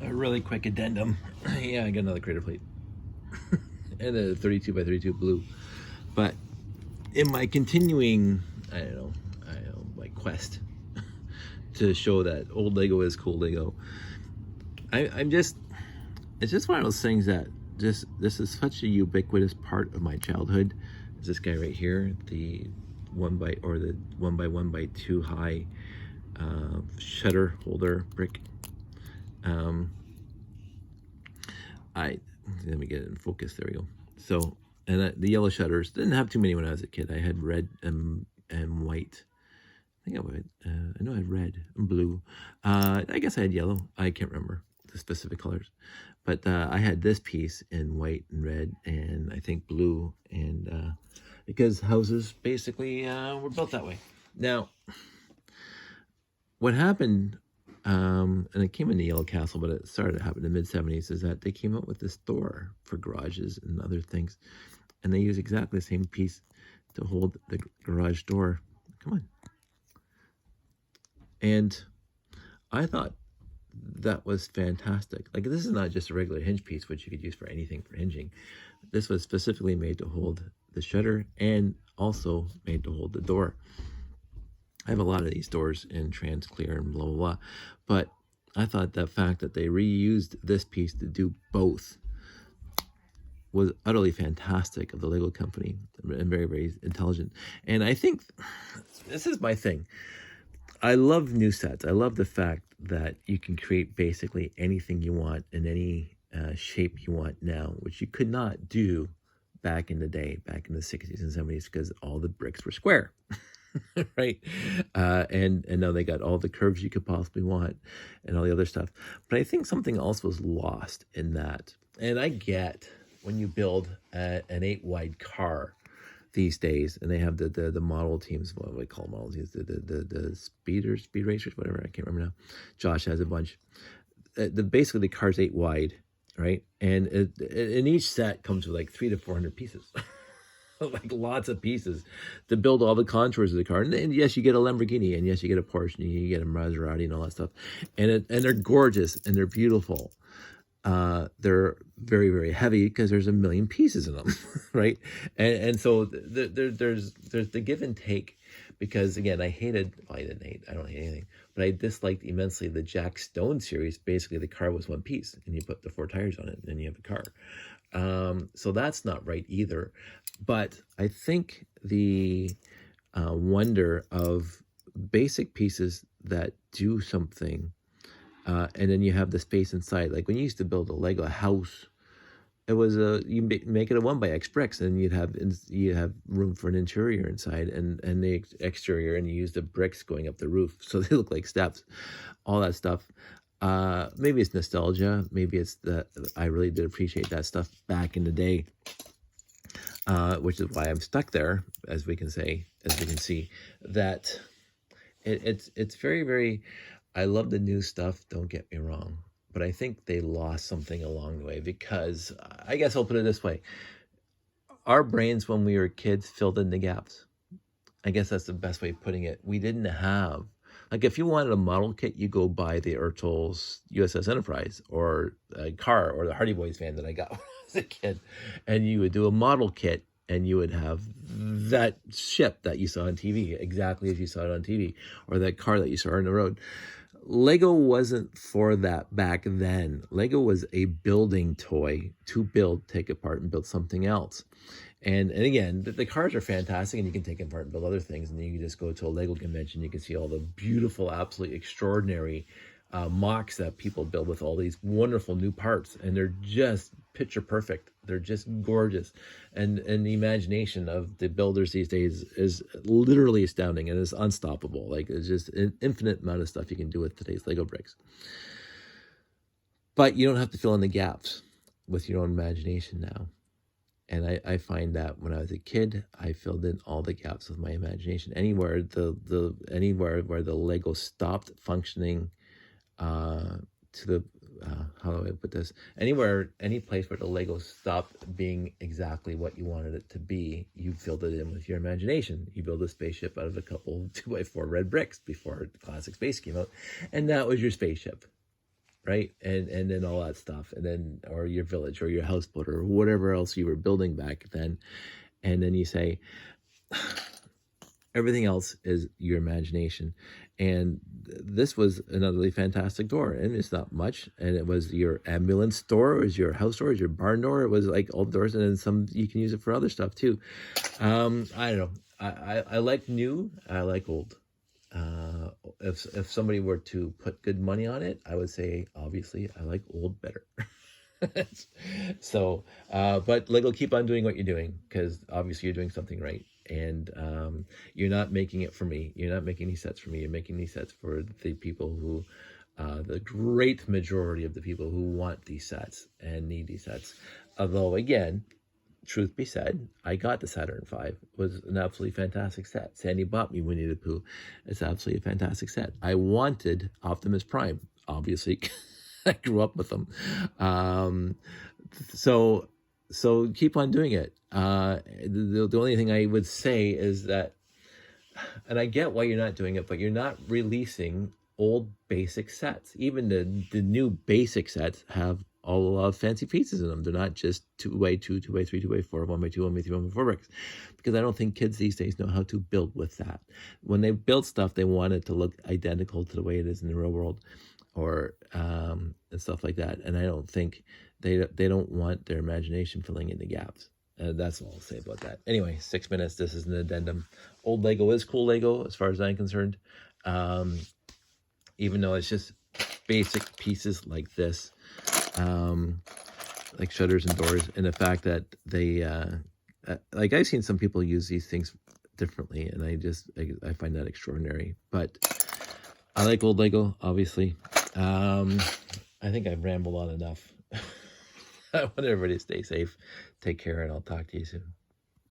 A really quick addendum. Yeah, I got another crater plate and a 32 by 32 blue. But in my continuing, I don't know, my quest to show that old Lego is cool Lego, I'm just, it's just one of those things that just, this is such a ubiquitous part of my childhood. Is this guy right here, the 1 by 2 high shutter holder brick. Let me get it in focus. There we go. So, and the yellow shutters, didn't have too many when I was a kid. I had red and white. I think I know I had red and blue. I guess I had yellow. I can't remember the specific colors, but I had this piece in white and red, and I think blue, and because houses basically were built that way. Now, what happened, and it came in the Yellow Castle, but it started to happen in the mid-70s, is that they came up with this door for garages and other things, and they use exactly the same piece to hold the garage door. Come on. And I thought that was fantastic. Like, this is not just a regular hinge piece, which you could use for anything for hinging. This was specifically made to hold the shutter and also made to hold the door. I have a lot of these doors in trans clear and blah, blah, blah. But I thought the fact that they reused this piece to do both was utterly fantastic of the Lego company, and very, very intelligent. And I think this is my thing. I love new sets. I love the fact that you can create basically anything you want in any shape you want now, which you could not do back in the day, back in the 60s and 70s, because all the bricks were square. Right? And now they got all the curves you could possibly want and all the other stuff. But I think something else was lost in that. And I get when you build an 8-wide car these days, and they have the model teams, what do we call model teams? The speed racers, whatever, I can't remember now. Josh has a bunch. Basically, the car's 8 wide, right? And in each set comes with like 300 to 400 pieces. Like lots of pieces to build all the contours of the car. And yes, you get a Lamborghini, and yes, you get a Porsche, and you get a Maserati and all that stuff. And they're gorgeous and they're beautiful. They're very, very heavy because there's a million pieces in them, right? And so there's the give and take, because again, I don't hate anything, but I disliked immensely the Jack Stone series. Basically, the car was one piece, and you put the 4 tires on it, and then you have a car. So that's not right either. But I think the wonder of basic pieces that do something, and then you have the space inside. Like when you used to build a Lego house, it was you make it a 1x bricks, and you have room for an interior inside and the exterior, and you use the bricks going up the roof so they look like steps, all that stuff. Maybe it's nostalgia. Maybe it's that I really did appreciate that stuff back in the day, which is why I'm stuck there, as we can see, that it's very, very. I love the new stuff. Don't get me wrong, but I think they lost something along the way, because I guess I'll put it this way: our brains when we were kids filled in the gaps. I guess that's the best way of putting it. We didn't have. Like, if you wanted a model kit, you go buy the Ertls USS Enterprise or a car, or the Hardy Boys van that I got when I was a kid. And you would do a model kit, and you would have that ship that you saw on TV, exactly as you saw it on TV, or that car that you saw on the road. Lego wasn't for that back then. Lego was a building toy to build, take apart, and build something else. And again, the cars are fantastic, and you can take them apart and build other things. And then you can just go to a Lego convention. You can see all the beautiful, absolutely extraordinary mocks that people build with all these wonderful new parts. And they're just picture perfect. They're just gorgeous. And the imagination of the builders these days is literally astounding, and it's unstoppable. Like, it's just an infinite amount of stuff you can do with today's Lego bricks. But you don't have to fill in the gaps with your own imagination now. And I find that when I was a kid, I filled in all the gaps with my imagination. Anywhere where the Lego stopped functioning, to the how do I put this? Any place where the Lego stopped being exactly what you wanted it to be, you filled it in with your imagination. You build a spaceship out of a couple 2x4 red bricks before the classic space came out, and that was your spaceship. right? And then all that stuff, and then, or your village or your houseboat or whatever else you were building back then. And then you say, everything else is your imagination. And this was an utterly fantastic door, and it's not much. And it was your ambulance door, it was your house door, it was your barn door. It was like all doors, and then some you can use it for other stuff too. I don't know. I like new. I like old. If somebody were to put good money on it, I would say obviously I like old better. So, but Lego, keep on doing what you're doing, because obviously you're doing something right. And you're not making it for me. You're not making these sets for me. You're making these sets for the people who, the great majority of the people who want these sets and need these sets. Although, again, truth be said, I got the Saturn V. It was an absolutely fantastic set. Sandy bought me Winnie the Pooh. It's absolutely a fantastic set. I wanted Optimus Prime, obviously. I grew up with them. So keep on doing it. The only thing I would say is that, and I get why you're not doing it, but you're not releasing old basic sets. Even the new basic sets have all a lot of fancy pieces in them. They're not just 2x2, 2x3, 2x4, 1x2, 1x3, 1x4 bricks. Because I don't think kids these days know how to build with that. When they build stuff, they want it to look identical to the way it is in the real world, or and stuff like that. And I don't think they don't want their imagination filling in the gaps. That's all I'll say about that. Anyway, 6 minutes. This is an addendum. Old Lego is cool Lego as far as I'm concerned. Even though it's just basic pieces like this, like shutters and doors, and the fact that they, like I've seen some people use these things differently, and I find that extraordinary. But I like old Lego, obviously. I think I've rambled on enough. I want everybody to stay safe. Take care, and I'll talk to you soon.